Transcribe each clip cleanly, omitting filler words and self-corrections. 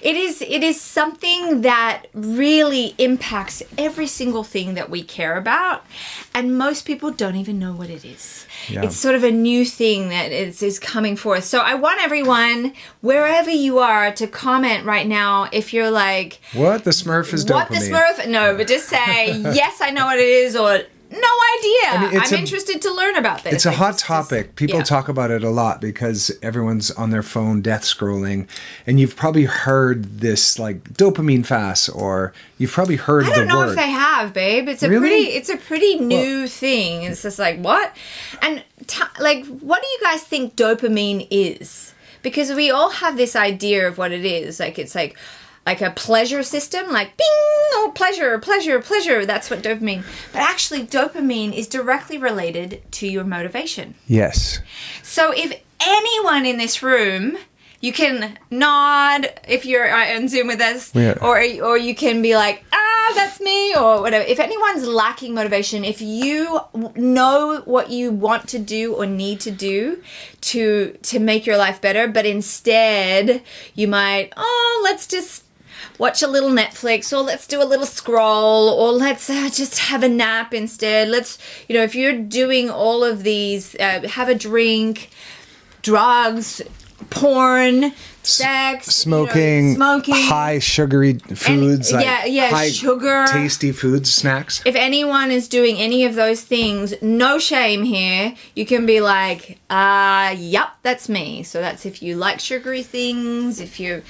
It is something that really impacts every single thing that we care about, and most people don't even know what it is. Yeah. It's sort of a new thing that is coming forth. So I want everyone, wherever you are, to comment right now if you're like, what the Smurf is dopamine? What the Smurf? No, but just say, yes, I know what it is, or no idea. I mean, I'm interested to learn about this. It's a hot topic. People talk about it a lot because everyone's on their phone death scrolling. And you've probably heard this like dopamine fast, or you've probably heard the word. I don't know if they have, babe. It's a pretty new thing. It's just like, what? And what do you guys think dopamine is? Because we all have this idea of what it is. Like, it's like a pleasure system, like bing, oh, pleasure, pleasure, pleasure. That's what dopamine. But actually, dopamine is directly related to your motivation. Yes. So if anyone in this room, you can nod if you're on Zoom with us, or you can be like, that's me, or whatever. If anyone's lacking motivation, if you know what you want to do or need to do to make your life better, but instead you might, let's just watch a little Netflix, or let's do a little scroll, or let's just have a nap instead. Let's, if you're doing all of these, have a drink, drugs, porn, sex, smoking, high sugary foods, high sugar, tasty foods, snacks. If anyone is doing any of those things, no shame here. You can be like, yep, that's me. So that's if you like sugary things, if you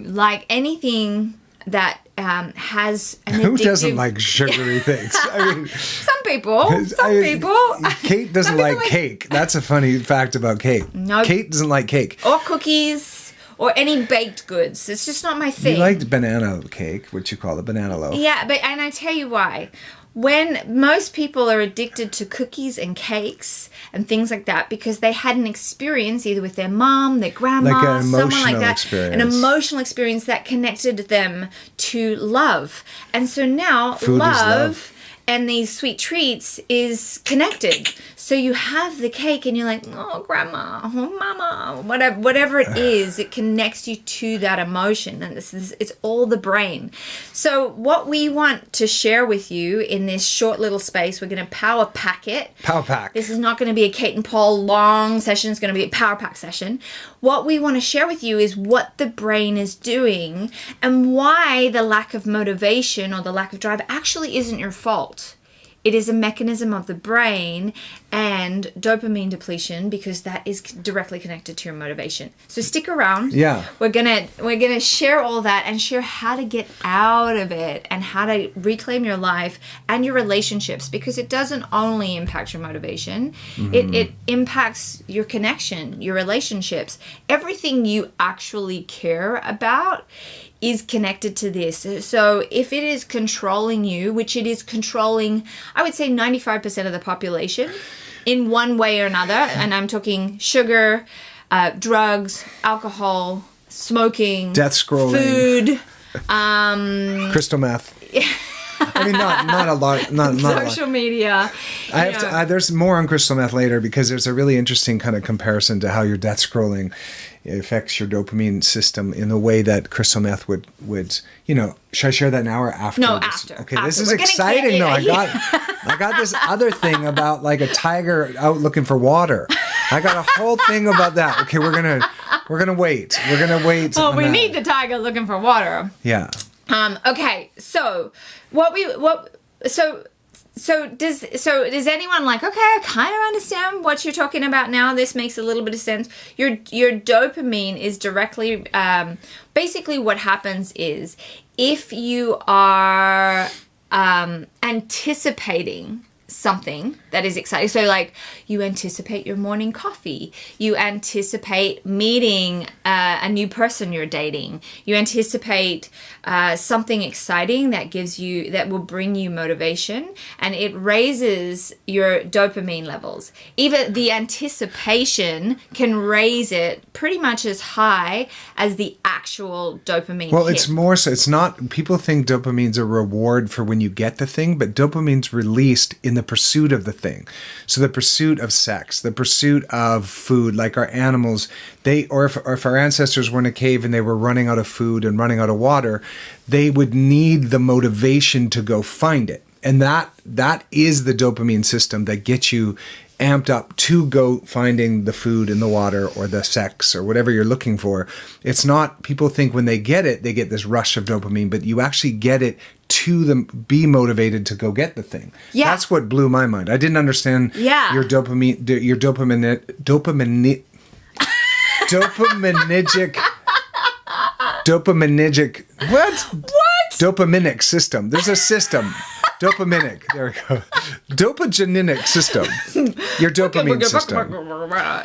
like anything that has an Who doesn't like sugary things? I mean, some people. Kate doesn't like cake. That's a funny fact about Kate. No, Kate doesn't like cake or cookies or any baked goods. It's just not my thing. You liked banana cake, what you call a banana loaf. Yeah, and I tell you why. When most people are addicted to cookies and cakes and things like that because they had an experience either with their mom, their grandma, someone like that, an emotional experience that connected them to love. And so now love and these sweet treats is connected. So you have the cake and you're like, oh, grandma, oh, mama, whatever it is, it connects you to that emotion. And it's all the brain. So what we want to share with you in this short little space, we're going to power pack it. Power pack. This is not going to be a Kate and Paul long session. It's going to be a power pack session. What we want to share with you is what the brain is doing and why the lack of motivation or the lack of drive actually isn't your fault. It is a mechanism of the brain and dopamine depletion because that is directly connected to your motivation. So stick around. Yeah. We're gonna share all that and share how to get out of it and how to reclaim your life and your relationships because it doesn't only impact your motivation. Mm-hmm. It impacts your connection, your relationships, everything you actually care about is connected to this. So if it is controlling you, which it is controlling, I would say 95% of the population in one way or another, and I'm talking sugar, drugs, alcohol, smoking, death scrolling, food, crystal meth. I mean, not a lot. Not social media. There's more on crystal meth later because there's a really interesting kind of comparison to how your death scrolling affects your dopamine system in the way that crystal meth would. Should I share that now or after? No, after. Okay, after. This is exciting. No, I got this other thing about like a tiger out looking for water. I got a whole thing about that. Okay, we're gonna wait. We're gonna wait. Oh, we need the tiger looking for water. Yeah. Okay, so does anyone like, okay, I kind of understand what you're talking about now. This makes a little bit of sense. Your dopamine is directly, basically what happens is if you are anticipating something that is exciting. So like you anticipate your morning coffee, you anticipate meeting a new person you're dating, you anticipate something exciting that will bring you motivation, and it raises your dopamine levels. Even the anticipation can raise it pretty much as high as the actual dopamine Well, hit. It's more so, it's not, people think dopamine's a reward for when you get the thing, but dopamine's released in in the pursuit of the thing. So the pursuit of sex, the pursuit of food, like our animals, or if our ancestors were in a cave and they were running out of food and running out of water, they would need the motivation to go find it. And that is the dopamine system that gets you amped up to go finding the food and the water or the sex or whatever you're looking for. It's not, people think when they get it, they get this rush of dopamine, but you actually get it to them, be motivated to go get the thing. Yeah. That's what blew my mind. I didn't understand your dopaminergic dopaminic system. There's a system. Dopaminic. There we go. Dopagenic system. Your dopamine system.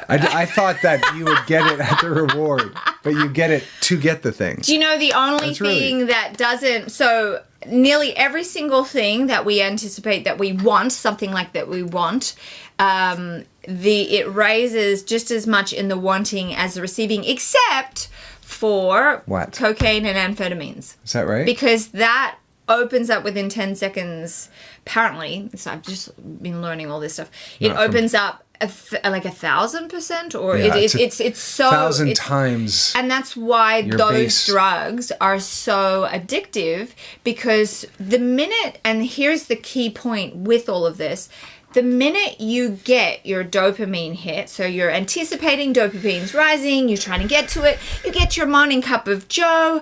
I thought that you would get it at the reward, but you get it to get the thing. Do you know the only thing that doesn't... So nearly every single thing that we anticipate that we want, something like that we want, it raises just as much in the wanting as the receiving, except for cocaine and amphetamines. Is that right? Because that opens up within 10 seconds, apparently. So I've just been learning all this stuff. It opens up like 1,000%, or it's so 1,000 times. And that's why those drugs are so addictive, because the minute, and here's the key point with all of this, the minute you get your dopamine hit, so you're anticipating dopamine's rising, you're trying to get to it, you get your morning cup of joe,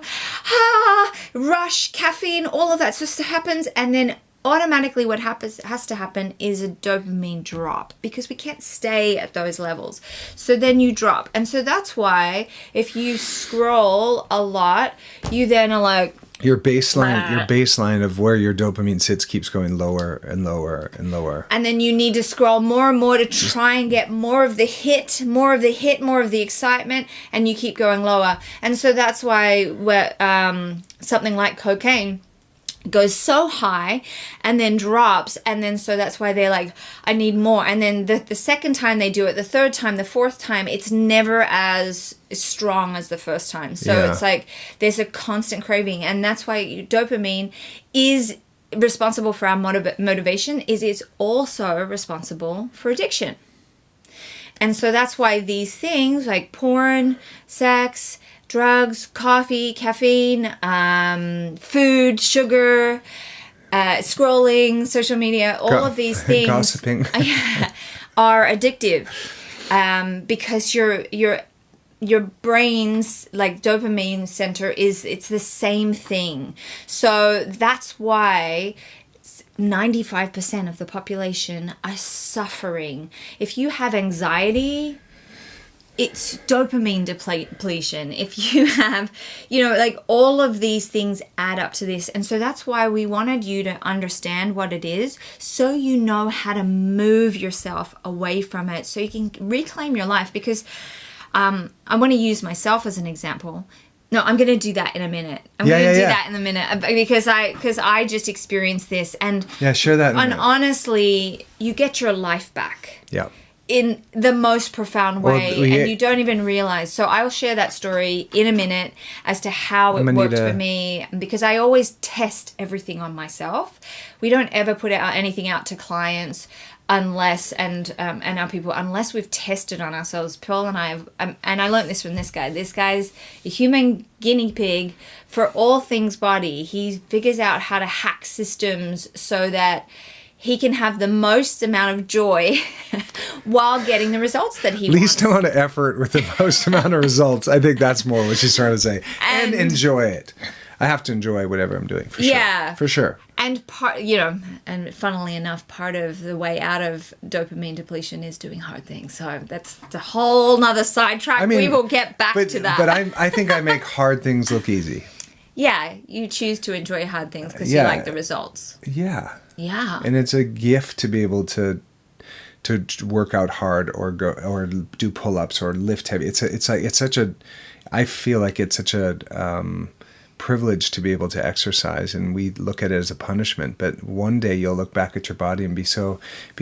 rush, caffeine, all of that stuff happens, and then automatically what has to happen is a dopamine drop, because we can't stay at those levels. So then you drop. And so that's why if you scroll a lot, you then are like, your baseline of where your dopamine sits keeps going lower and lower and lower. And then you need to scroll more and more to try and get more of the hit, more of the excitement, and you keep going lower. And so that's why something like cocaine goes so high and then drops, and then so that's why they're like, I need more. And then the second time they do it, the third time, the fourth time, it's never as strong as the first time. So it's like there's a constant craving, and that's why dopamine is responsible for our motivation. It's also responsible for addiction. And so that's why these things like porn, sex, drugs, coffee, caffeine, food, sugar, scrolling, social media, all of these things gossiping are addictive, because your brain's like dopamine center it's the same thing. So that's why 95% of the population are suffering. If you have anxiety, it's dopamine depletion. If you have, like all of these things add up to this. And so that's why we wanted you to understand what it is, so you know how to move yourself away from it, so you can reclaim your life. Because I want to use myself as an example. No, I'm going to do that in a minute. I'm going to do that in a minute, because I just experienced this. And share that. And honestly, you get your life back. Yeah. In the most profound way, and you don't even realize. So I'll share that story in a minute as to how it worked for me, because I always test everything on myself. We don't ever put anything out to clients unless and our people, unless we've tested on ourselves. Pearl and I have, and I learned this from this guy. This guy's a human guinea pig for all things body. He figures out how to hack systems so that he can have the most amount of joy while getting the results that he wants. Least amount of effort with the most amount of results. I think that's more what she's trying to say. And enjoy it. I have to enjoy whatever I'm doing, for sure. Yeah. For sure. And and funnily enough, part of the way out of dopamine depletion is doing hard things. So that's a whole nother sidetrack. I mean, we will get back to that. But I think I make hard things look easy. Yeah, you choose to enjoy hard things because you like the results. Yeah. Yeah. And it's a gift to be able to work out hard or do pull-ups or lift heavy. I feel like it's such a privilege to be able to exercise, and we look at it as a punishment. But one day you'll look back at your body and be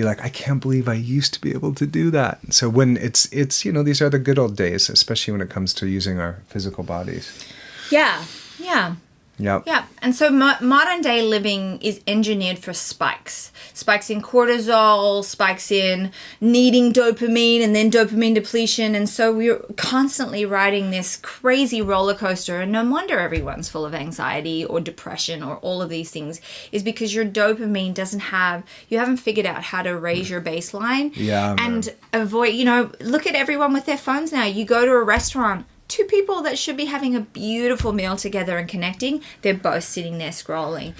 like, I can't believe I used to be able to do that. So when it's these are the good old days, especially when it comes to using our physical bodies. Yeah. Yeah. Yep. Yeah. And so modern day living is engineered for spikes. Spikes in cortisol, spikes in needing dopamine, and then dopamine depletion. And so we're constantly riding this crazy roller coaster. And no wonder everyone's full of anxiety or depression or all of these things, is because your dopamine you haven't figured out how to raise your baseline. Yeah. And avoid, look at everyone with their phones now. You go to a restaurant, two people that should be having a beautiful meal together and connecting, they're both sitting there scrolling.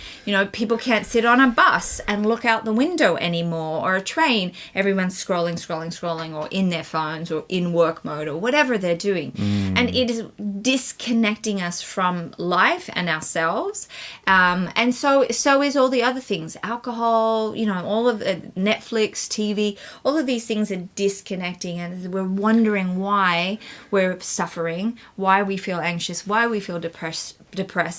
People can't sit on a bus and look out the window anymore, or a train. Everyone's scrolling, or in their phones, or in work mode, or whatever they're doing. And it is disconnecting us from life and ourselves. And so is all the other things. Alcohol, all of Netflix, TV, all of these things are disconnecting, and we're wondering why we're suffering, why we feel anxious, why we feel depressed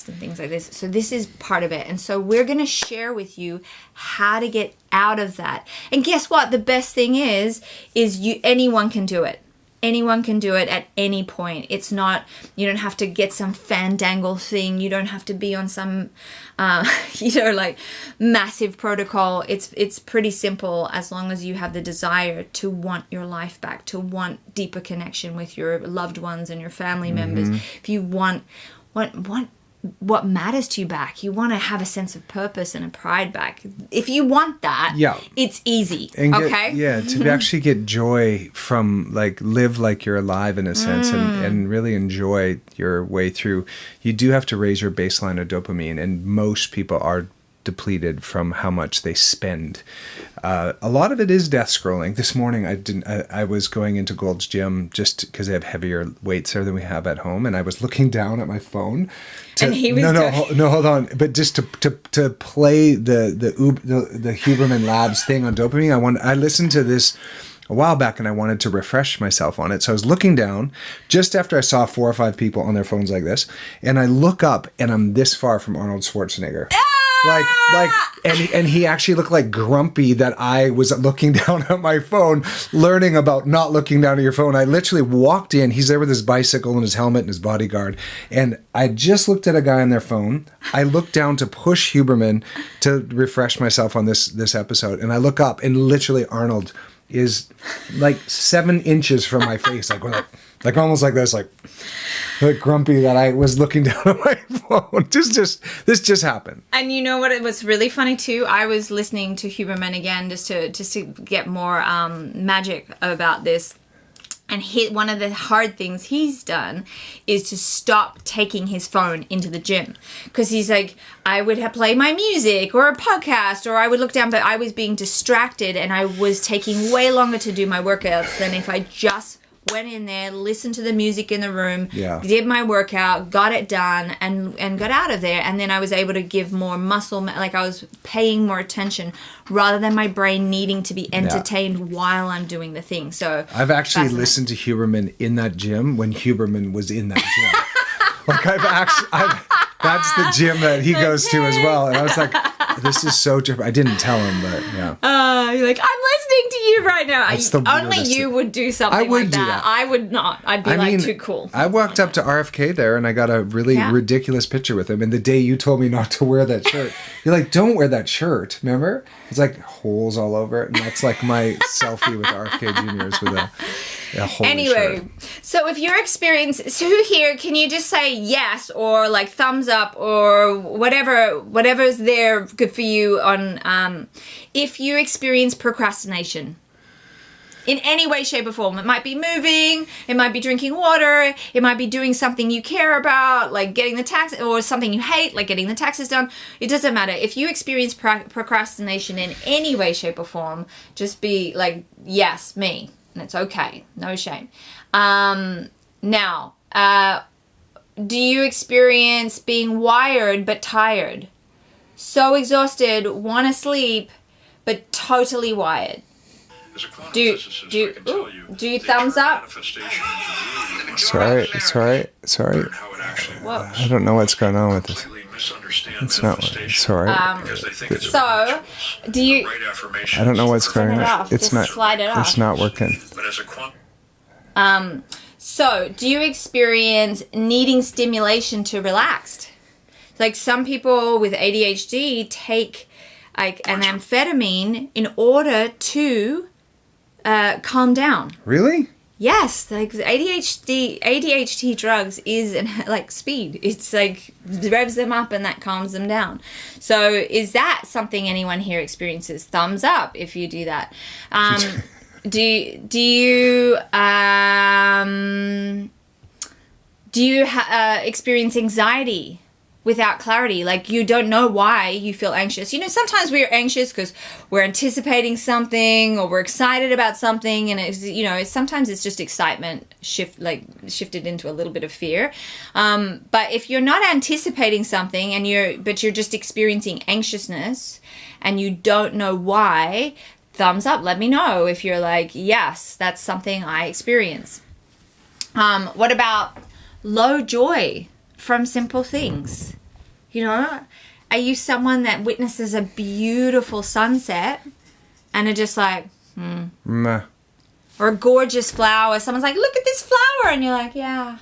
and things like this. So this is part of it. And so we're going to share with you how to get out of that. And guess what? The best thing is anyone can do it. Anyone can do it at any point. It's not, you don't have to get some fandangle thing. You don't have to be on some, massive protocol. It's pretty simple, as long as you have the desire to want your life back, to want deeper connection with your loved ones and your family members. If you want what matters to you back, you want to have a sense of purpose and a pride back. If you want that, it's easy. To actually get joy from, live like you're alive in a sense, and really enjoy your way through. You do have to raise your baseline of dopamine, and most people are depleted from how much they spend. A lot of it is death scrolling. This morning I was going into Gold's Gym just because they have heavier weights there than we have at home, and I was looking down at my phone. And he was hold on. But just to play the Huberman Labs thing on dopamine, I listened to this a while back, and I wanted to refresh myself on it. So I was looking down just after I saw 4 or 5 people on their phones like this, and I look up, and I'm this far from Arnold Schwarzenegger. And he actually looked like grumpy that I was looking down at my phone, learning about not looking down at your phone. I literally walked in. He's there with his bicycle and his helmet and his bodyguard. And I just looked at a guy on their phone. I looked down to push Huberman to refresh myself on this episode. And I look up, and literally Arnold is 7 inches from my face, almost like this, like grumpy that I was looking down at my phone. This just happened. And you know what? It was really funny too. I was listening to Huberman again just to get more magic about this. And one of the hard things he's done is to stop taking his phone into the gym. Because he's like, I would play my music or a podcast, or I would look down, but I was being distracted, and I was taking way longer to do my workouts than if I just went in there, listened to the music in the room, did my workout, got it done, and got out of there. And then I was able to give more muscle, I was paying more attention rather than my brain needing to be entertained while I'm doing the thing. So I've actually listened to Huberman in that gym when Huberman was in that gym. That's the gym that he goes to as well. And I was like, this is so different. I didn't tell him, but yeah. You're like, I'm listening to you right now. Only you would do something like that. I would not. I'd be too cool. I walked up to RFK there, and I got a really ridiculous picture with him. And the day you told me not to wear that shirt, you're like, don't wear that shirt, remember? It's like holes all over it. And that's like my selfie with RFK Jr.'s with a holy shirt. So if your experience, who here, can you just say yes or thumbs up or whatever's there good for you on if you experience procrastination in any way, shape, or form. It might be moving, it might be drinking water, it might be doing something you care about, like getting the tax, or something you hate, like getting the taxes done. It doesn't matter. If you experience procrastination in any way, shape, or form, just be like, yes, me. And it's okay. No shame. Now, do you experience being wired but tired? So exhausted, want to sleep, but totally wired? Do you thumbs up? Sorry. Whoa. I don't know what's going on with this. It's not. It's all right. So, do you? I don't know what's going on. It's not. Slide it off. It's not working. So, do you experience needing stimulation to relax? Like some people with ADHD take like an amphetamine in order to calm down. Really? Yes, like ADHD drugs is like speed. It's like revs them up and that calms them down. So is that something anyone here experiences? Thumbs up if you do that. Do you experience anxiety without clarity? Like you don't know why you feel anxious. You know, sometimes we're anxious because we're anticipating something or we're excited about something, and it's, you know, sometimes it's just excitement shifted into a little bit of fear. But if you're not anticipating something and you're just experiencing anxiousness and you don't know why, thumbs up. Let me know if you're like, yes, that's something I experience. What about low joy from simple things? You know, are you someone that witnesses a beautiful sunset and are just like, Meh. Or a gorgeous flower? Someone's like, look at this flower. And you're like, yeah.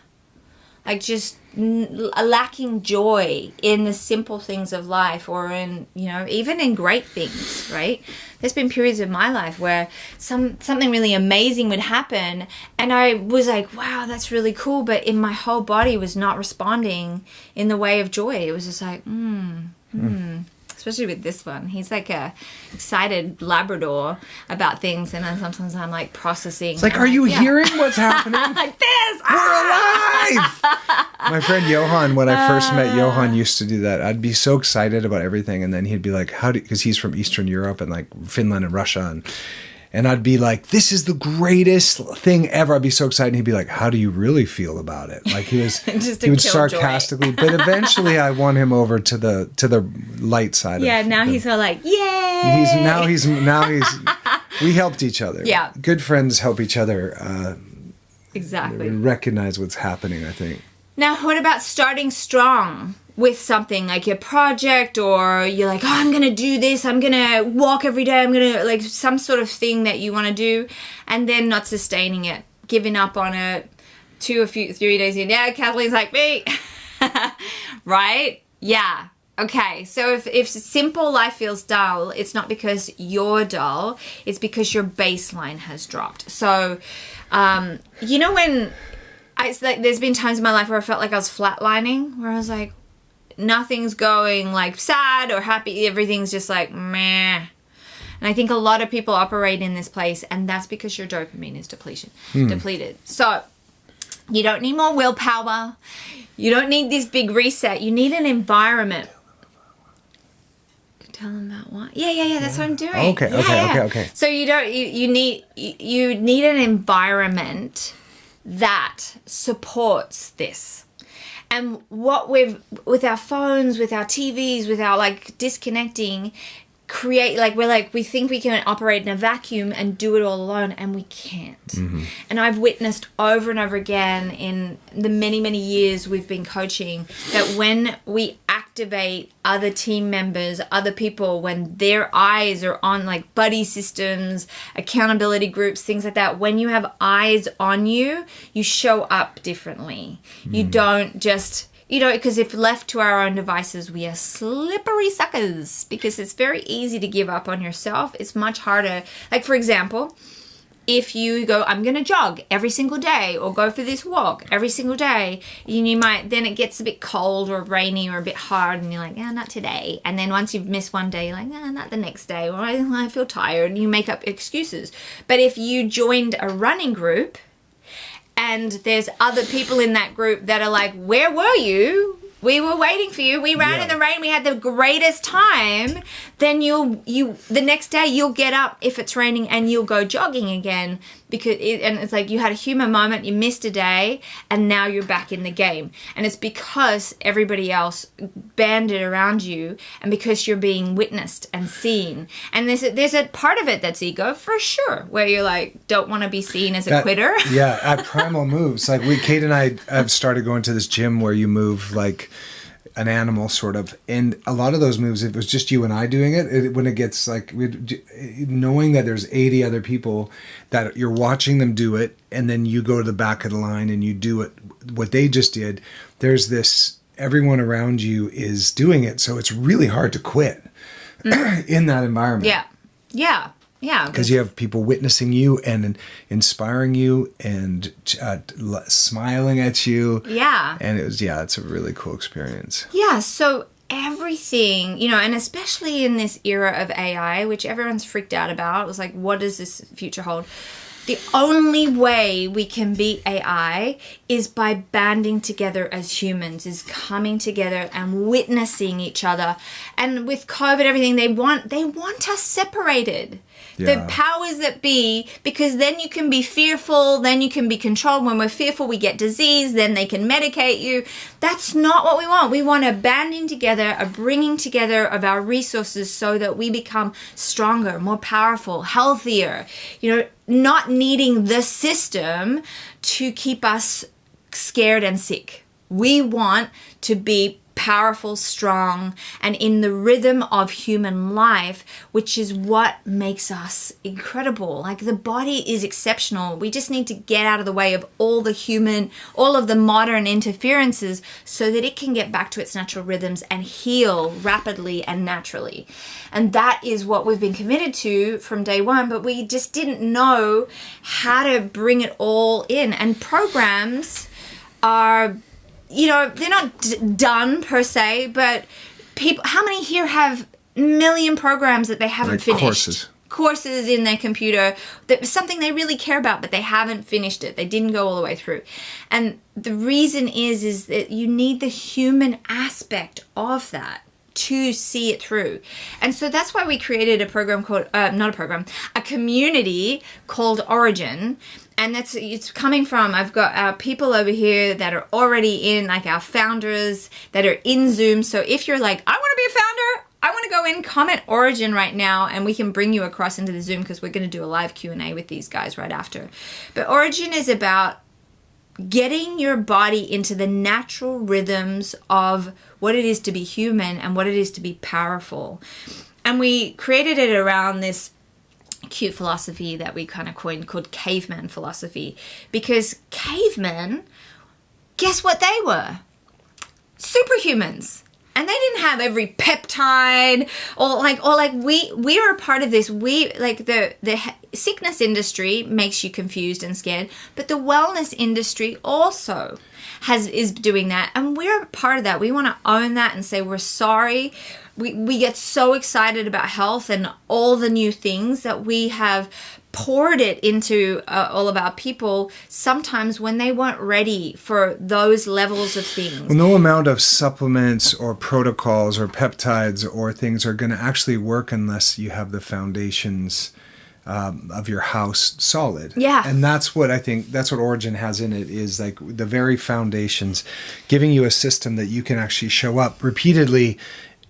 Like just lacking joy in the simple things of life, or in, you know, even in great things, right? There's been periods of my life where something really amazing would happen and I was like, wow, that's really cool, but in my whole body was not responding in the way of joy. It was just like, especially with this one. He's like a excited Labrador about things, and then sometimes I'm like processing. It's like, are you hearing what's happening? Like this! We're alive! My friend Johan, when I first met Johan, used to do that. I'd be so excited about everything, and then he'd be like, because he's from Eastern Europe and like Finland and Russia, and I'd be like, this is the greatest thing ever. I'd be so excited. And he'd be like, how do you really feel about it? Like he would sarcastically, but eventually I won him over to the light side. Yeah, now he's all like, yay! He's we helped each other. Yeah. Good friends help each other. Exactly. Recognize what's happening, I think. Now, what about starting strong with something like your project, or you're like, oh, I'm going to do this. I'm going to walk every day. I'm going to like some sort of thing that you want to do, and then not sustaining it, giving up on it 3 days in. Yeah, Kathleen's like me. Right? Yeah. Okay. So if simple life feels dull, it's not because you're dull. It's because your baseline has dropped. So, you know, when it's like, there's been times in my life where I felt like I was flatlining, where I was like, nothing's going like sad or happy. Everything's just like meh. And I think a lot of people operate in this place, and that's because your dopamine is depleted. So you don't need more willpower. You don't need this big reset. You need an environment. Tell them about what? Yeah. That's what I'm doing. Okay. So you need an environment that supports this. And what with our phones, with our TVs, with our like disconnecting, we think we can operate in a vacuum and do it all alone, and we can't. Mm-hmm. And I've witnessed over and over again in the many, many years we've been coaching that when we activate other team members, other people, when their eyes are on like buddy systems, accountability groups, things like that, when you have eyes on you, you show up differently. You don't just... You know, because if left to our own devices, we are slippery suckers, because it's very easy to give up on yourself. It's much harder. Like, for example, if you go, I'm going to jog every single day, or go for this walk every single day, then it gets a bit cold or rainy or a bit hard, and you're like, not today. And then once you've missed one day, you're like, not the next day, or I feel tired, and you make up excuses. But if you joined a running group, and there's other people in that group that are like, where were you? We were waiting for you. We ran in the rain. We had the greatest time. Then the next day you'll get up if it's raining and you'll go jogging again, and it's like you had a human moment, you missed a day, and now you're back in the game. And it's because everybody else banded around you, and because you're being witnessed and seen. And there's a part of it that's ego for sure, where you're like, don't want to be seen as a quitter. Yeah, at Primal Moves, like Kate and I have started going to this gym where you move like an animal sort of, and a lot of those moves, if it was just you and I doing it, when it gets like, knowing that there's 80 other people that you're watching them do it, and then you go to the back of the line and you do it what they just did, there's this everyone around you is doing it. So it's really hard to quit in that environment. Yeah. Because you have people witnessing you and inspiring you and smiling at you. Yeah. And it's a really cool experience. Yeah. So everything, and especially in this era of AI, which everyone's freaked out about, it was like, what does this future hold? The only way we can beat AI is by banding together as humans, is coming together and witnessing each other. And with COVID, everything, they want us separated. Yeah. The powers that be, because then you can be fearful, then you can be controlled. When we're fearful, we get disease, then they can medicate you. That's not what we want. We want a banding together, a bringing together of our resources so that we become stronger, more powerful, healthier, not needing the system to keep us scared and sick. We want to be powerful, strong, and in the rhythm of human life, which is what makes us incredible. Like, the body is exceptional. We just need to get out of the way of all of the modern interferences so that it can get back to its natural rhythms and heal rapidly and naturally. And that is what we've been committed to from day one, but we just didn't know how to bring it all in. And programs are, they're not done per se, but how many here have a million programs that they haven't finished? Courses in their computer, that was something they really care about, but they haven't finished it. They didn't go all the way through. And the reason is that you need the human aspect of that to see it through. And so that's why we created a program called, a community called Origin. And it's coming from, I've got people over here that are already in, like our founders that are in Zoom. So if you're like, I want to be a founder, I want to go in, comment Origin right now, and we can bring you across into the Zoom because we're going to do a live Q&A with these guys right after. But Origin is about getting your body into the natural rhythms of what it is to be human and what it is to be powerful. And we created it around this cute philosophy that we kind of coined called caveman philosophy, because cavemen, guess what they were? Superhumans. And they didn't have every peptide or we are a part of this. We the sickness industry makes you confused and scared, but the wellness industry also is doing that, and we're a part of that. We want to own that and say we're sorry. We get so excited about health and all the new things that we have poured it into all of our people sometimes when they weren't ready for those levels of things. Well, no amount of supplements or protocols or peptides or things are going to actually work unless you have the foundations of your house solid. Yeah. And that's what Origin has in it, is like the very foundations, giving you a system that you can actually show up repeatedly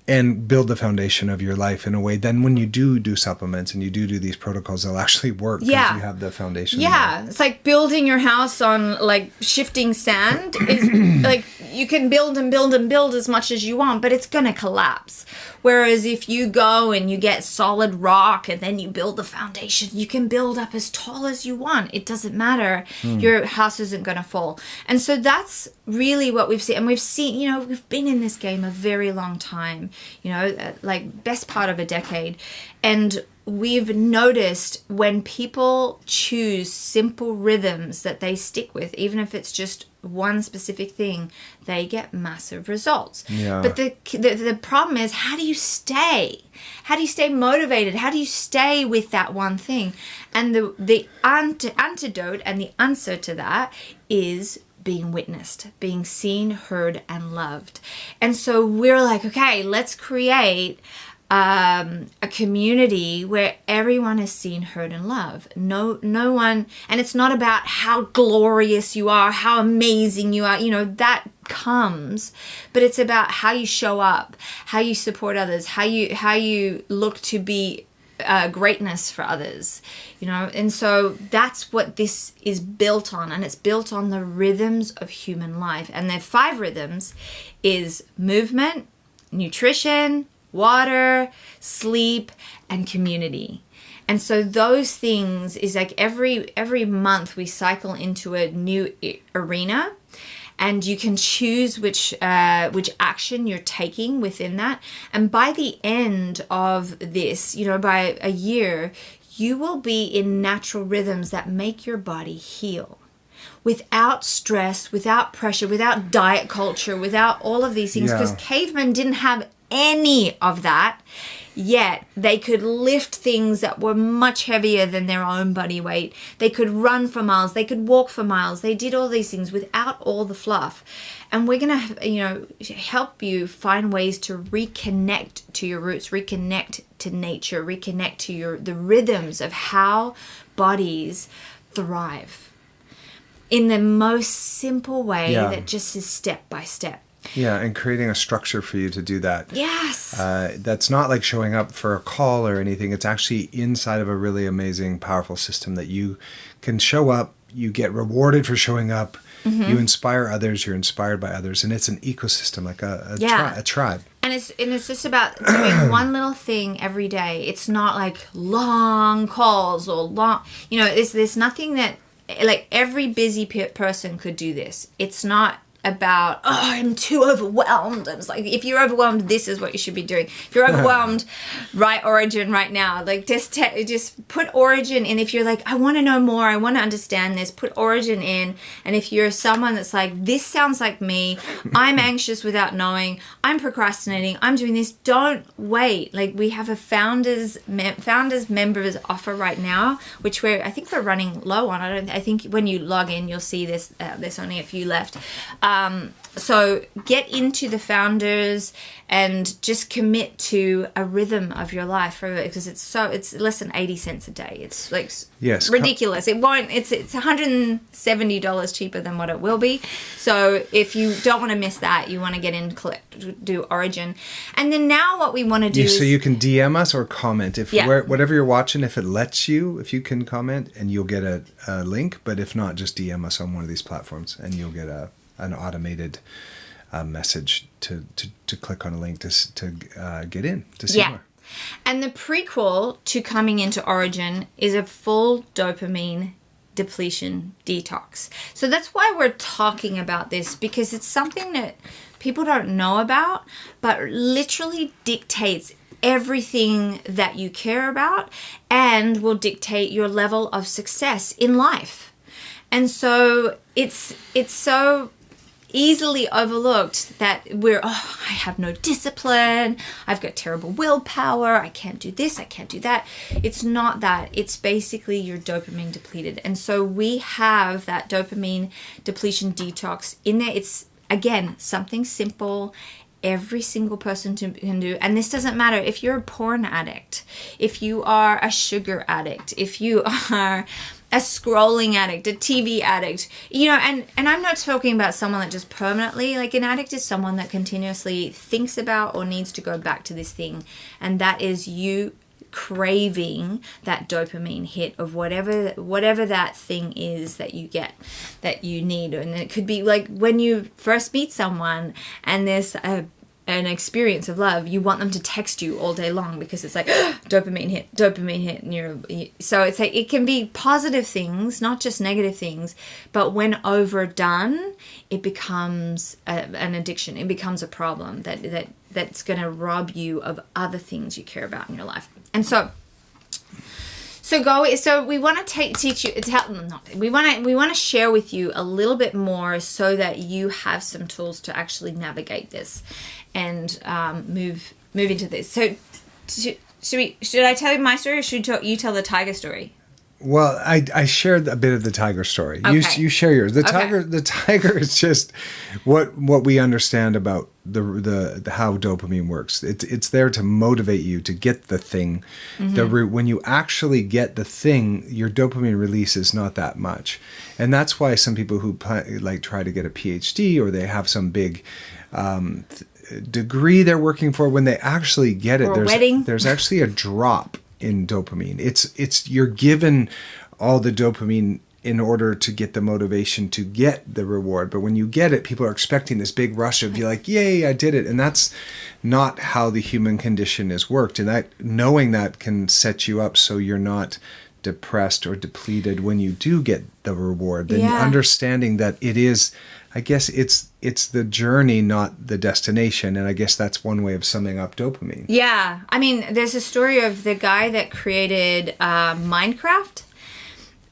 and build the foundation of your life in a way. Then when you do supplements and you do these protocols, they'll actually work because you have the foundation. Yeah. There. It's like building your house on like shifting sand. Is like you can build and build and build as much as you want, but it's going to collapse. Whereas if you go and you get solid rock and then you build the foundation, you can build up as tall as you want. It doesn't matter. Your house isn't going to fall. And so that's really what we've seen. And we've seen, we've been in this game a very long time, like best part of a decade. And we've noticed when people choose simple rhythms that they stick with, even if it's just one specific thing, they get massive results. Yeah. But the problem is, how do you stay? How do you stay motivated? How do you stay with that one thing? And the antidote and the answer to that is being witnessed, being seen, heard, and loved. And so we're like, okay, let's create a community where everyone is seen, heard, and loved. No one, and it's not about how glorious you are, how amazing you are, that comes, but it's about how you show up, how you support others, how you look to be greatness for others, and so that's what this is built on, and it's built on the rhythms of human life. And the 5 rhythms is movement, nutrition, water, sleep, and community. And so those things is like every month we cycle into a new arena, and you can choose which action you're taking within that. And by the end of this, by a year, you will be in natural rhythms that make your body heal. Without stress, without pressure, without diet culture, without all of these things. Because cavemen didn't have any of that, yet they could lift things that were much heavier than their own body weight. They could run for miles. They could walk for miles. They did all these things without all the fluff. And we're going to, help you find ways to reconnect to your roots, reconnect to nature, reconnect to the rhythms of how bodies thrive in the most simple way that just is step by step. Yeah, and creating a structure for you to do that. Yes. That's not like showing up for a call or anything. It's actually inside of a really amazing, powerful system that you can show up, you get rewarded for showing up, you inspire others, you're inspired by others, and it's an ecosystem, like a tribe. And it's just about doing one little thing every day. It's not like long calls or long, there's nothing that, like, every busy person could do this. It's not about, I'm too overwhelmed. It's like, if you're overwhelmed, this is what you should be doing. If you're overwhelmed, write Origin right now. Like, just put Origin in. If you're like, I want to know more, I want to understand this, put Origin in. And if you're someone that's like, this sounds like me, I'm anxious without knowing, I'm procrastinating, I'm doing this, don't wait. Like, we have a founders members offer right now, which I think we're running low on. I think when you log in, you'll see this. There's only a few left. So get into the founders and just commit to a rhythm of your life, because it's less than 80 cents a day. It's like ridiculous. It's $170 cheaper than what it will be. So if you don't want to miss that, you want to get in, do Origin. And then now what we want to do is... So you can DM us or comment. Whatever you're watching, if it lets you, if you can comment, and you'll get a link. But if not, just DM us on one of these platforms and you'll get an automated message to click on a link to get in to see more. And the prequel to coming into Origin is a full dopamine depletion detox. So that's why we're talking about this, because it's something that people don't know about, but literally dictates everything that you care about and will dictate your level of success in life. And so it's so easily overlooked that I have no discipline, I've got terrible willpower, I can't do this, I can't do that. It's not that. It's basically you're dopamine depleted. And so we have that dopamine depletion detox in there. It's, again, something simple every single person can do. And this doesn't matter if you're a porn addict, if you are a sugar addict, if you are a scrolling addict, a TV addict, and I'm not talking about someone that just permanently, like, an addict is someone that continuously thinks about or needs to go back to this thing. And that is you craving that dopamine hit of whatever that thing is that you get, that you need. And it could be like when you first meet someone and there's an experience of love, you want them to text you all day long because it's like dopamine hit, and so it's like, it can be positive things, not just negative things, but when overdone, it becomes an addiction. It becomes a problem that's going to rob you of other things you care about in your life. And so we want to we want to share with you a little bit more so that you have some tools to actually navigate this and move into this. So should I tell you my story, or should you tell the tiger story? Well, I shared a bit of the tiger story. Okay. You share yours. The tiger is just what we understand about the how dopamine works. It's there to motivate you to get the thing. When you actually get the thing, your dopamine release is not that much, and that's why some people who try to get a PhD, or they have some big degree they're working for, when they actually get it, there's actually a drop in dopamine. It's you're given all the dopamine in order to get the motivation to get the reward. But when you get it, people are expecting this big rush of, you're like, yay, I did it. And that's not how the human condition is worked. And that, knowing that, can set you up so you're not depressed or depleted when you do get the reward. Then understanding that it is I guess it's the journey, not the destination. And I guess that's one way of summing up dopamine. Yeah. I mean, there's a story of the guy that created Minecraft.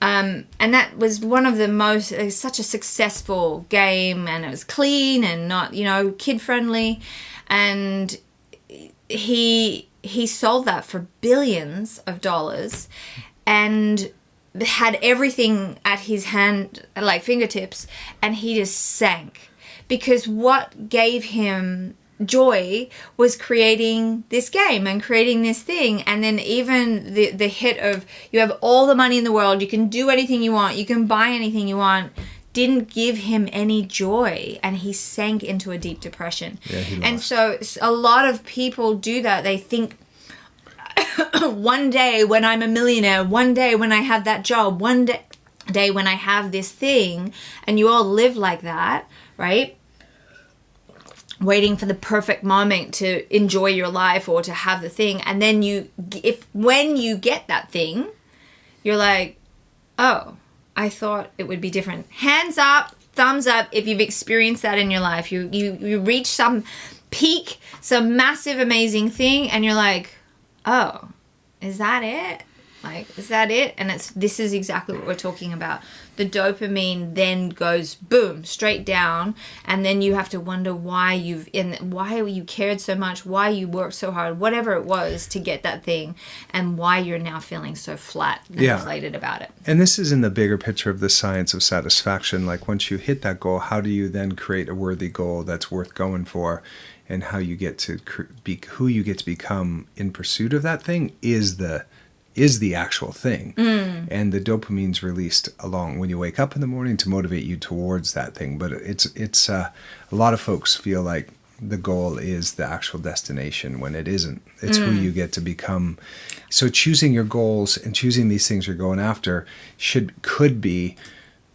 And that was one of the most, such a successful game, and it was clean and not, kid friendly. And he sold that for billions of dollars and had everything at his hand, like fingertips, and he just sank. Because what gave him joy was creating this game and creating this thing. And then even the hit of, you have all the money in the world, you can do anything you want, you can buy anything you want, didn't give him any joy, and he sank into a deep depression. And so a lot of people do that. They think, one day when I'm a millionaire, one day when I have that job, one day when I have this thing, and you all live like that, right? Waiting for the perfect moment to enjoy your life or to have the thing. And then when you get that thing, you're like, oh, I thought it would be different. Hands up, thumbs up if you've experienced that in your life. You reach some peak, some massive, amazing thing, and you're like, oh, is that it? Like, is that it? And this is exactly what we're talking about. The dopamine then goes boom, straight down, and then you have to wonder why you cared so much, why you worked so hard, whatever it was to get that thing, and why you're now feeling so flat and deflated about it. And this is in the bigger picture of the science of satisfaction. Like, once you hit that goal, how do you then create a worthy goal that's worth going for? And how you get to be who you get to become in pursuit of that thing is the actual thing. And the dopamine's released along when you wake up in the morning to motivate you towards that thing. But it's a lot of folks feel like the goal is the actual destination when it isn't. It's who you get to become. So choosing your goals and choosing these things you're going after could be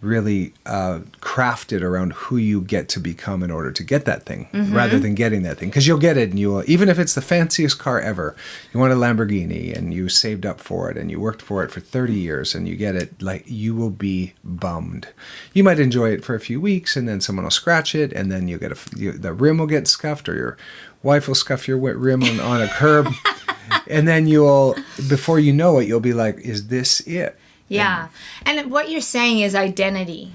really crafted around who you get to become in order to get that thing, rather than getting that thing. Because you'll get it, and you will, even if it's the fanciest car ever, you want a Lamborghini and you saved up for it and you worked for it for 30 years and you get it, like, you will be bummed. You might enjoy it for a few weeks, and then someone will scratch it, and then you'll get the rim will get scuffed, or your wife will scuff your rim on a curb. And then before you know it, you'll be like, is this it? Yeah. And what you're saying is identity.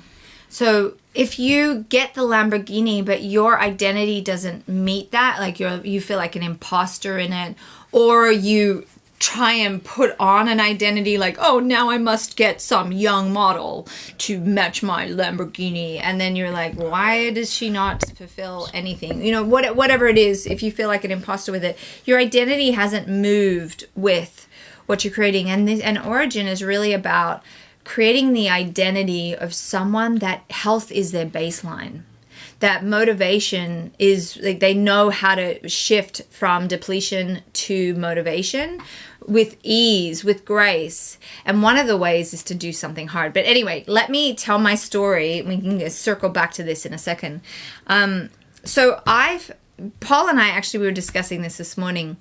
So if you get the Lamborghini, but your identity doesn't meet that, like you feel like an imposter in it, or you try and put on an identity like, oh, now I must get some young model to match my Lamborghini. And then you're like, why does she not fulfill anything? Whatever it is, if you feel like an imposter with it, your identity hasn't moved with what you're creating. And Origin is really about creating the identity of someone that health is their baseline, that motivation is, like, they know how to shift from depletion to motivation with ease, with grace. And one of the ways is to do something hard. But anyway, let me tell my story. We can circle back to this in a second. So Paul and I we were discussing this morning.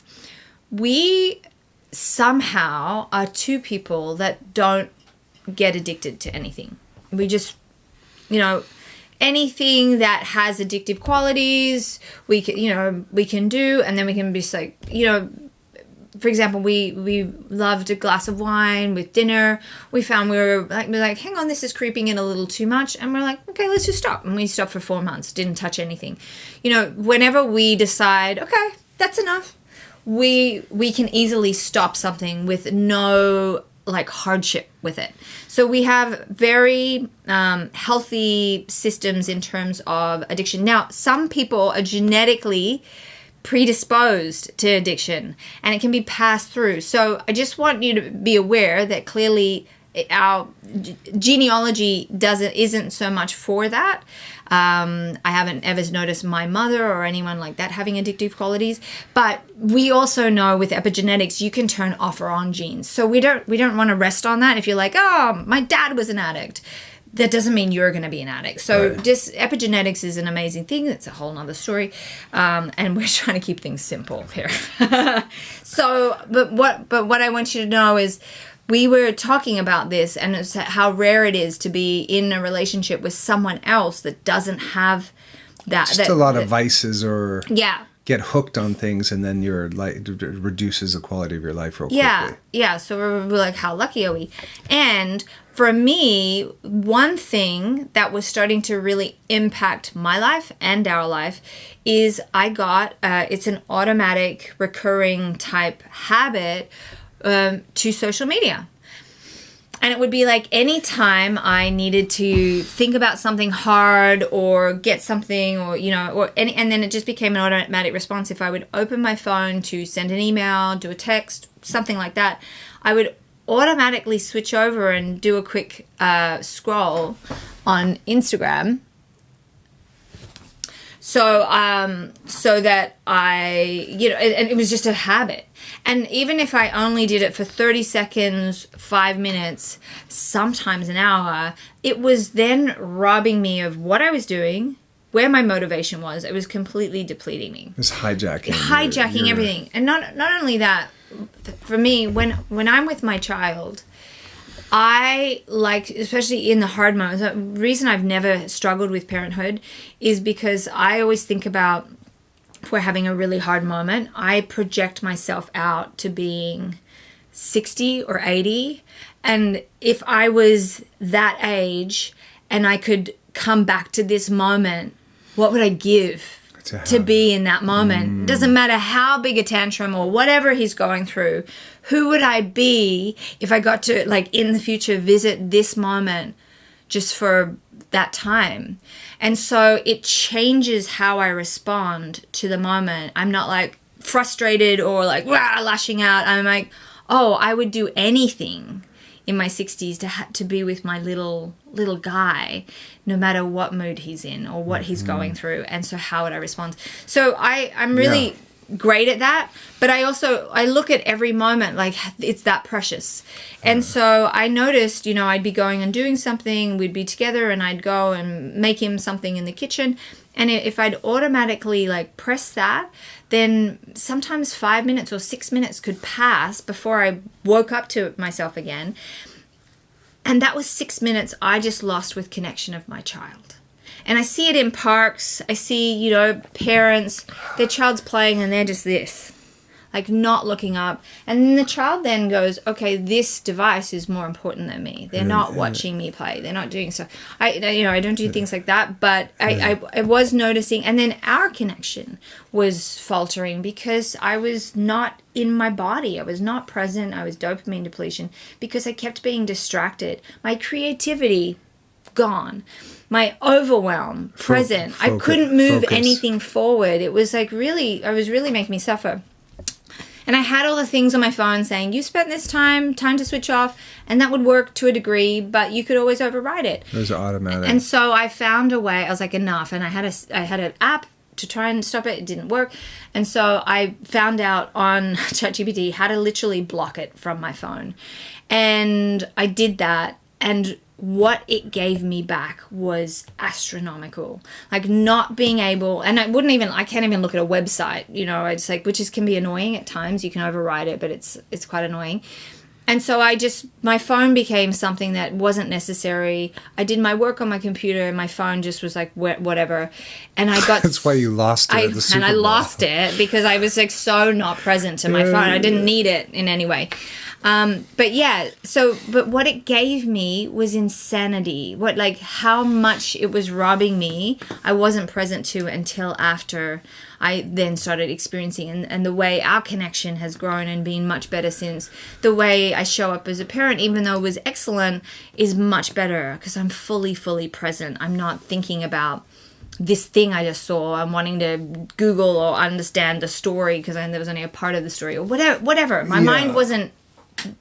We somehow are two people that don't get addicted to anything. We just, anything that has addictive qualities, we can do, and then we can be just like, for example, we loved a glass of wine with dinner. We found we were like, hang on, this is creeping in a little too much. And we're like, okay, let's just stop. And we stopped for 4 months, didn't touch anything. Whenever we decide, okay, that's enough, we can easily stop something with no hardship with it. So we have very healthy systems in terms of addiction. Now, some people are genetically predisposed to addiction, and it can be passed through. So I just want you to be aware that clearly our genealogy isn't so much for that. I haven't ever noticed my mother or anyone like that having addictive qualities, but we also know with epigenetics you can turn off or on genes. So we don't want to rest on that. If you're like, oh, my dad was an addict, that doesn't mean you're going to be an addict. So just epigenetics is an amazing thing. It's a whole nother story. And we're trying to keep things simple here. But what I want you to know is we were talking about this, and it's how rare it is to be in a relationship with someone else that doesn't have that. Just a lot of vices or yeah. Get hooked on things, and then your life reduces the quality of your life real quickly. Yeah. So we're like, how lucky are we? And for me, one thing that was starting to really impact my life and our life is I got, it's an automatic recurring type habit to social media. And it would be like any time I needed to think about something hard or get something or, and then it just became an automatic response. If I would open my phone to send an email, do a text, something like that, I would automatically switch over and do a quick scroll on Instagram. So that I, and it was just a habit. And even if I only did it for 30 seconds, 5 minutes, sometimes an hour, it was then robbing me of what I was doing, where my motivation was. It was completely depleting me. It was hijacking. Hijacking everything. And not only that, for me, when I'm with my child, I like, especially in the hard moments, the reason I've never struggled with parenthood is because I always think about, if we're having a really hard moment, I project myself out to being 60 or 80. And if I was that age and I could come back to this moment, what would I give to be in that moment? Doesn't matter how big a tantrum or whatever he's going through. Who would I be if I got to, like, in the future, visit this moment just for that time? And so it changes how I respond to the moment. I'm not like frustrated or like lashing out. I'm like, oh, I would do anything in my 60s to be with my little guy, no matter what mood he's in or what he's going through. And so how would I respond? So I'm really great at that, but I look at every moment like it's that precious. And so I noticed, I'd be going and doing something, we'd be together, and I'd go and make him something in the kitchen, and if I'd automatically like press that, then sometimes 5 minutes or 6 minutes could pass before I woke up to myself again. And that was 6 minutes I just lost with connection of my child. And I see it in parks. I see, parents, their child's playing and they're just this, like not looking up. And then the child then goes, okay, this device is more important than me. They're not watching me play. They're not doing stuff. I don't do things like that, but I was noticing. And then our connection was faltering because I was not in my body. I was not present. I was dopamine depletion because I kept being distracted. My creativity, gone. My overwhelm, present. I couldn't move anything forward. It was like it was really making me suffer. And I had all the things on my phone saying, you spent this time to switch off, and that would work to a degree, but you could always override it. It was automatic. And so I found a way. I was like, enough. And I had an app to try and stop it. It didn't work. And so I found out on ChatGPT how to literally block it from my phone. And I did that, and what it gave me back was astronomical. Like not being able, and I can't even look at a website, it's like, can be annoying at times. You can override it, but it's quite annoying. And so my phone became something that wasn't necessary. I did my work on my computer and my phone just was like whatever. And I got... That's why you lost it at the Super Bowl. And I lost it because I was like so not present to my phone. I didn't need it in any way. But what it gave me was insanity. How much it was robbing me, I wasn't present to until after I then started experiencing, and the way our connection has grown and been much better since. The way I show up as a parent, even though it was excellent, is much better because I'm fully present. I'm not thinking about this thing I just saw. I'm wanting to Google or understand the story because there was only a part of the story or whatever. My mind wasn't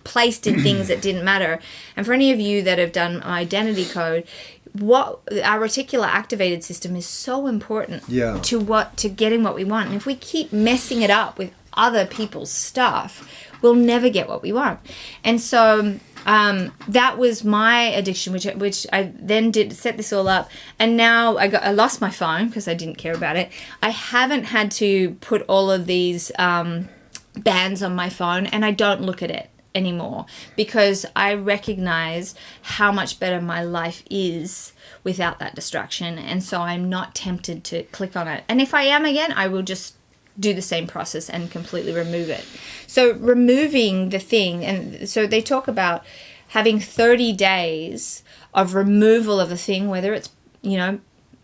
placed in things that didn't matter. And for any of you that have done identity code, what our reticular activated system is so important to getting what we want. And if we keep messing it up with other people's stuff, we'll never get what we want. And so that was my addiction, which I then did set this all up. And now I lost my phone because I didn't care about it. I haven't had to put all of these bans on my phone, and I don't look at it. anymore, because I recognize how much better my life is without that distraction. And so I'm not tempted to click on it. And if I am again, I will just do the same process and completely remove it. So removing the thing, and so they talk about having 30 days of removal of a thing, whether it's,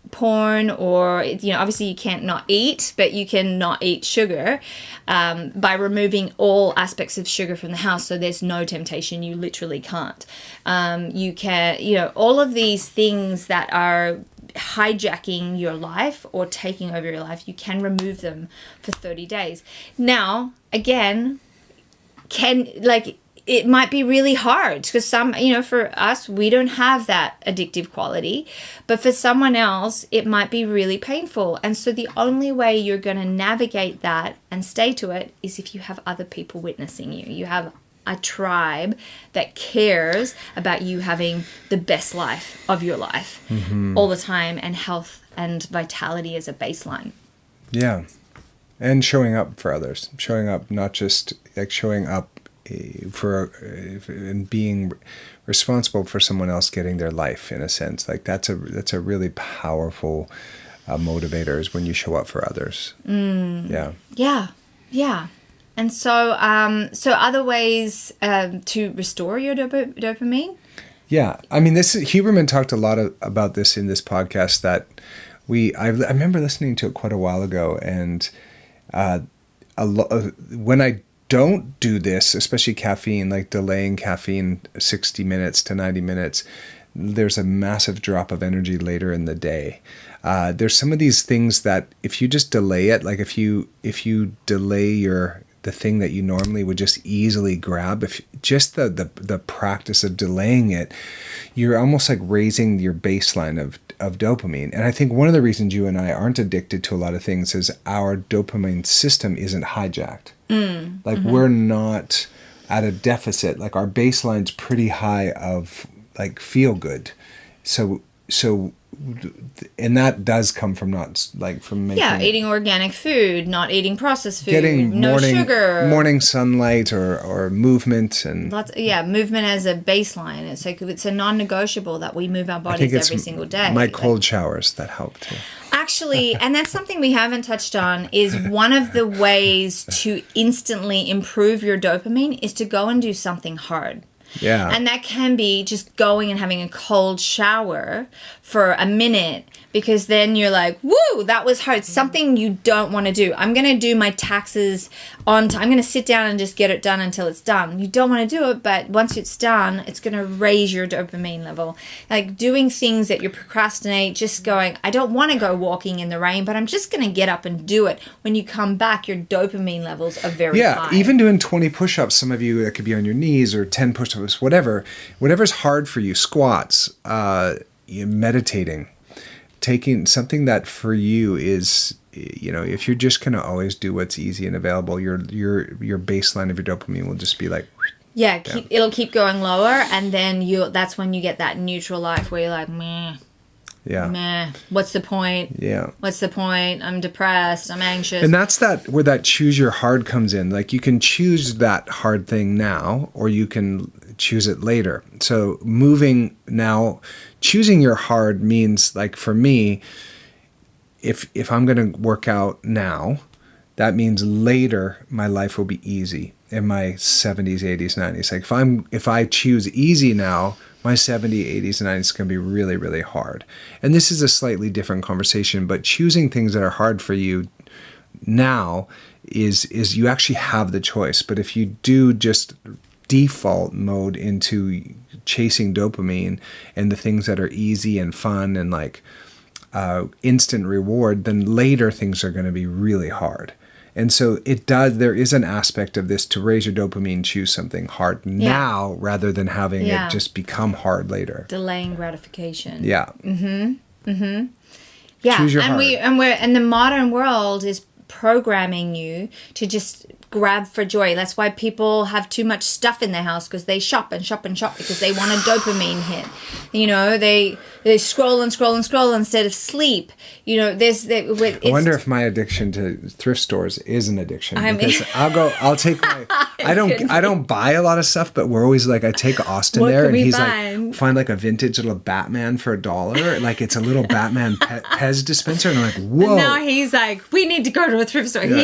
porn, or, obviously you can't not eat, but you can not eat sugar by removing all aspects of sugar from the house. So there's no temptation. You literally can't. You can, all of these things that are hijacking your life or taking over your life, you can remove them for 30 days. Now, again, it might be really hard because for us, we don't have that addictive quality, but for someone else, it might be really painful. And so the only way you're going to navigate that and stay to it is if you have other people witnessing you. You have a tribe that cares about you having the best life of your life all the time, and health and vitality as a baseline. Yeah. And showing up for others, showing up, not just showing up and being responsible for someone else getting their life, in a sense. That's a really powerful motivator, is when you show up for others. Yeah. And so other ways to restore your dopamine. Yeah, I mean, Huberman talked a lot about this in this podcast that I remember listening to it quite a while ago, and when I don't do this, especially caffeine, like delaying caffeine 60 minutes to 90 minutes, there's a massive drop of energy later in the day. There's some of these things that if you just delay it, like if you delay the thing that you normally would just easily grab, if just the practice of delaying it, you're almost like raising your baseline of dopamine. And I think one of the reasons you and I aren't addicted to a lot of things is our dopamine system isn't hijacked. We're not at a deficit. Like, our baseline's pretty high of like feel good. So and that does come from eating organic food, not eating processed food, getting no sugar, morning sunlight, or movement, and movement as a baseline. It's a non-negotiable that we move our bodies every single day. My cold showers that help too. Actually, and that's something we haven't touched on, is one of the ways to instantly improve your dopamine is to go and do something hard. Yeah. And that can be just going and having a cold shower for a minute, because then you're like, woo, that was hard. Something you don't want to do. I'm going to do my taxes on time. I'm going to sit down and just get it done until it's done. You don't want to do it, but once it's done, it's going to raise your dopamine level. Like doing things that you procrastinate, just going, I don't want to go walking in the rain, but I'm just going to get up and do it. When you come back, your dopamine levels are very high. Yeah, even doing 20 push-ups, some of you, that could be on your knees, or 10 push-ups, whatever's hard for you, squats, meditating, taking something that for you is, if you're just going to always do what's easy and available, your baseline of your dopamine will just be like, it'll keep going lower, and then that's when you get that neutral life where you're like, meh, what's the point? What's the point? I'm depressed, I'm anxious. And that's where that choose your hard comes in. Like, you can choose that hard thing now, or you can choose it later. So moving now, choosing your hard means, like, for me, if I'm going to work out now, that means later my life will be easy in my 70s, 80s, 90s. Like, if I choose easy now, my 70s, 80s, and 90s is going to be really, really hard. And this is a slightly different conversation, but choosing things that are hard for you now is you actually have the choice. But if you do just default mode into chasing dopamine and the things that are easy and fun and like instant reward, then later things are going to be really hard. And so there is an aspect of this to raise your dopamine, choose something hard now rather than having it just become hard later. Delaying gratification. Yeah. Yeah. Choose your hard. And the modern world is programming you to just grab for joy. That's why people have too much stuff in their house, because they shop and shop and shop because they want a dopamine hit. You know, they scroll and scroll and scroll instead of sleep. You know, I wonder if my addiction to thrift stores is an addiction. Because I'll take my, I don't buy a lot of stuff, but we're always like, I take Austin there and he's like, find like a vintage little Batman for $1. Like it's a little Batman Pez dispenser. And I'm like, whoa. And now he's like, we need to go to a thrift store. We're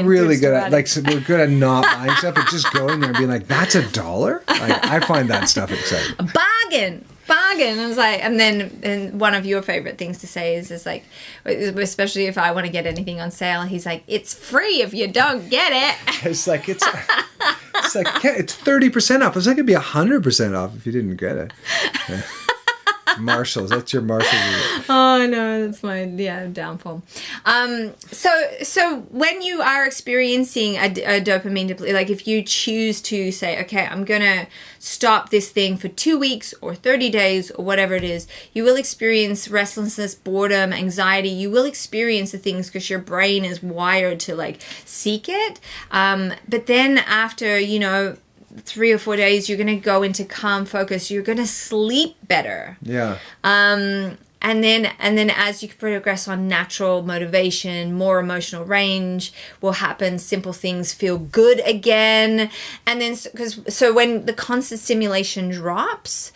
really good at, like, so we're good at not buying stuff, but just going there and being like, that's $1? Like, I find that stuff exciting. A bargain. I was like, and one of your favorite things to say is like, especially if I want to get anything on sale, he's like, it's free if you don't get it. It's like, it's 30% off. It's like, it'd be 100% off if you didn't get it. Yeah. Marshalls. That's your Marshalls. Oh no, that's my downfall. So when you are experiencing a dopamine depletion, like if you choose to say, okay, I'm gonna stop this thing for 2 weeks or 30 days or whatever it is, you will experience restlessness, boredom, anxiety. You will experience the things because your brain is wired to like seek it. But then after 3 or 4 days, you're going to go into calm focus. You're going to sleep better. Yeah. And then as you progress on natural motivation, more emotional range will happen. Simple things feel good again. And then, so when the constant stimulation drops,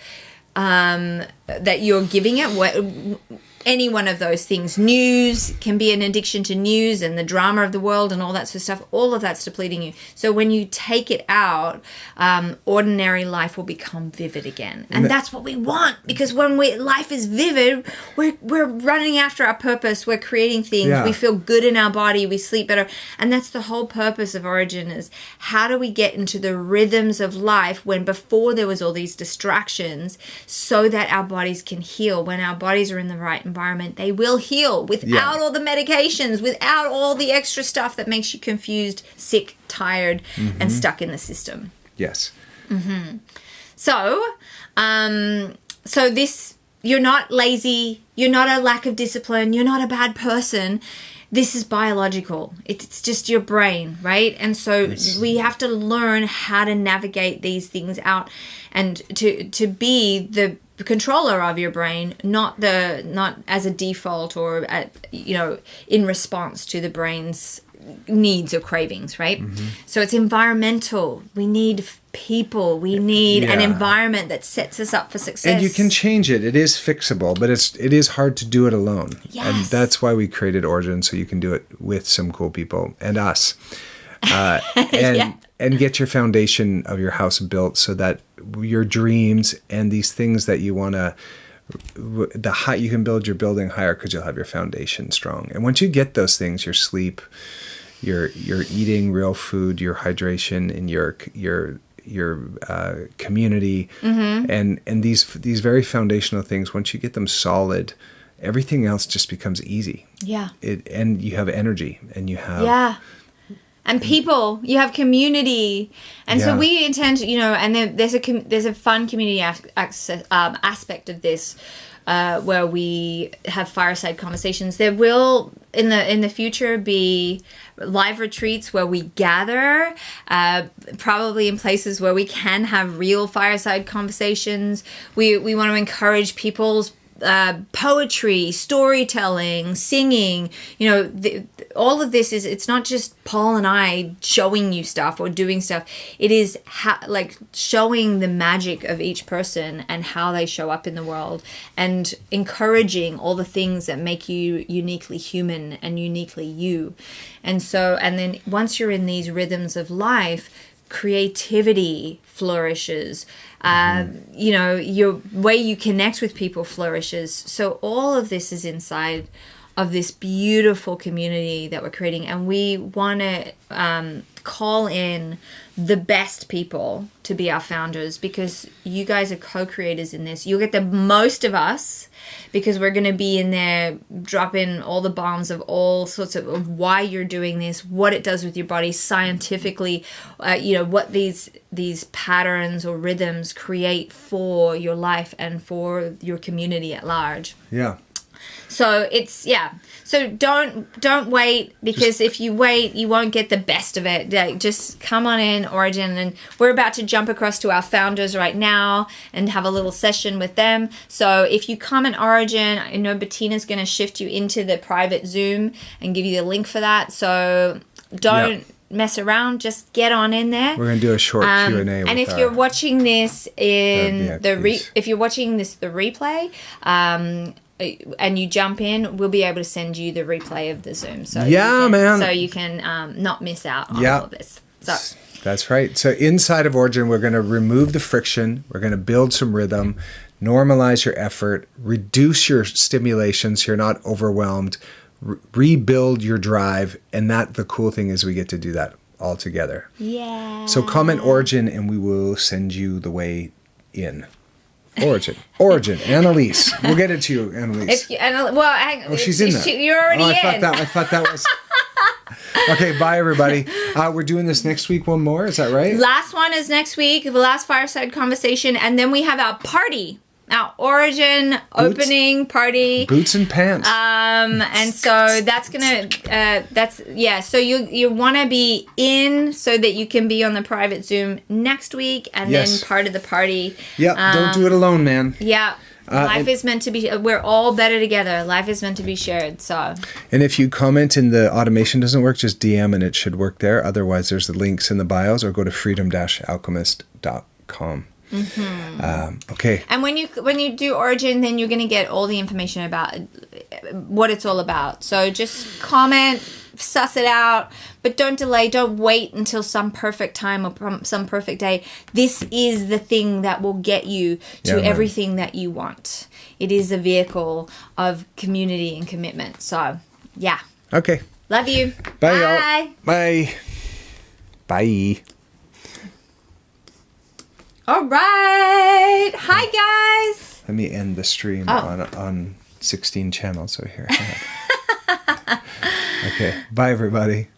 that you're giving it, any one of those things, news can be an addiction to news and the drama of the world and all that sort of stuff. All of that's depleting you. So when you take it out, ordinary life will become vivid again, and that's what we want. Because when life is vivid, we're running after our purpose. We're creating things. Yeah. We feel good in our body. We sleep better, and that's the whole purpose of Origin. Is how do we get into the rhythms of life when before there was all these distractions, so that our bodies can heal. When our bodies are in the right environment, they will heal without all the medications, without all the extra stuff that makes you confused, sick, tired, and stuck in the system. Yes. Mm-hmm. So this, you're not lazy, you're not a lack of discipline, you're not a bad person. This is biological. It's just your brain, right? And so we have to learn how to navigate these things out, and to be the controller of your brain, not as a default or in response to the brain's needs or cravings, right? So it's environmental. We need people. We need an environment that sets us up for success. And you can change it. It is fixable, but it is hard to do it alone. Yes. And that's why we created Origin, so you can do it with some cool people and us. And get your foundation of your house built so that your dreams and these things that you want to, you can build your building higher because you'll have your foundation strong. And once you get those things, your sleep, your eating real food, your hydration, and your community, and these very foundational things, once you get them solid, everything else just becomes easy. Yeah. And you have energy, and you have and people, you have community, and so we intend to, and then there's a fun community aspect of this, where we have fireside conversations. There will in the future be live retreats where we gather, probably in places where we can have real fireside conversations. We want to encourage people's poetry, storytelling, singing. All of this it's not just Paul and I showing you stuff or doing stuff. It is showing the magic of each person and how they show up in the world, and encouraging all the things that make you uniquely human and uniquely you. And then once you're in these rhythms of life, creativity flourishes. Your way you connect with people flourishes. So all of this is inside of this beautiful community that we're creating, and we want to call in the best people to be our founders, because you guys are co-creators in this. You'll get the most of us because we're going to be in there dropping all the bombs of all sorts of why you're doing this, what it does with your body scientifically, what these patterns or rhythms create for your life and for your community at large. Yeah. So it's, So don't wait, because if you wait, you won't get the best of it. Just come on in, Origin, and we're about to jump across to our founders right now and have a little session with them. So if you come in Origin, I know Bettina's going to shift you into the private Zoom and give you the link for that. So don't mess around, just get on in there. We're going to do a short Q&A and if you're watching this in the replay, and you jump in, we'll be able to send you the replay of the Zoom. So you can not miss out on all of this. So that's right. So inside of Origin, we're going to remove the friction. We're going to build some rhythm, normalize your effort, reduce your stimulation so you're not overwhelmed, rebuild your drive. And the cool thing is we get to do that all together. Yeah. So comment Origin and we will send you the way in. Origin, Annalise. We'll get it to you, Annalise. She's in there. You're already in. I thought that was... Okay, bye, everybody. We're doing this next week, one more. Is that right? Last one is next week, the last fireside conversation. And then we have our party. Our Origin opening party. Boots and pants. And so that's gonna so you want to be in so that you can be on the private Zoom next week and then part of the party. Don't do it alone, man. Life is meant to be, we're all better together. Life is meant to be shared. So and if you comment and the automation doesn't work, just DM and it should work there. Otherwise there's the links in the bios, or go to freedom-alchemist.com. Okay. And when you do Origin, then you're going to get all the information about what it's all about. So just comment, suss it out, but don't delay. Don't wait until some perfect time or some perfect day. This is the thing that will get you to everything that you want. It is a vehicle of community and commitment. So, Okay. Love you. Bye. Y'all. Bye. Bye. All right. Hi, guys. Let me end the stream on 16 channels. So here. Okay. Bye, everybody.